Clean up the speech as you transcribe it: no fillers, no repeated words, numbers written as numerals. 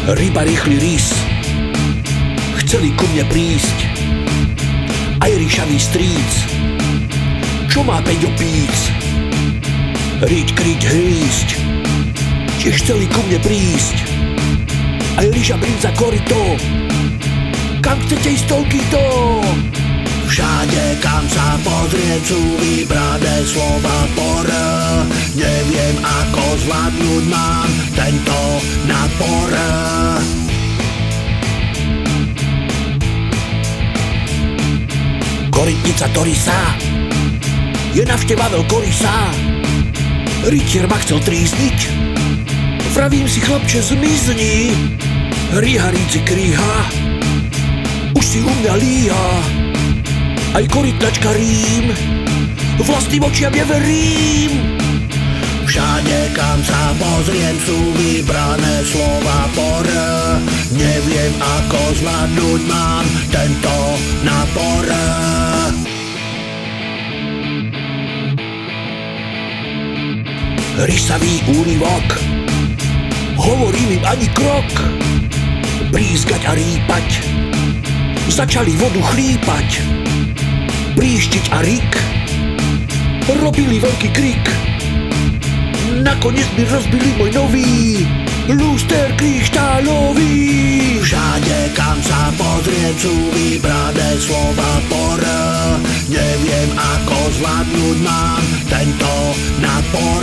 Ryba, rýchly rys, chceli ku mne prísť, aj ríšavý stríc, čo má Peťo píc. Riť, kryť, hrísť, tiež chceli ku mne prísť, aj ríša, brinza, korito, kam chcete ísť toľkýto? Všade, kam sa pozriem, sú vybrané slova por. Neviem, ako zvládnuť mám tento nápor. Korytnica Torisa je navšteva veľkorysá. Rytier ma chcel trízniť, vravím si, chlapče, zmizni. Ríharíci kríha, už si u mňa líha. Aj korytnačka Rím, vlastným očiam neverím. Všade, kam sa pozriem, sú vybrané slova por. Neviem, ako zvládnuť mám tento nápor. Rysavý úryvok, hovorím im ani krok. Brízgať a rýpať, začali vodu chlípať. Príštiť a rik, robili veľký krik. Nakoniec mi rozbili môj nový lúster kryštáľový. Všade, kam sa pozriem, sú vybrané slova por. Neviem, ako zvládnuť mám tento nápor.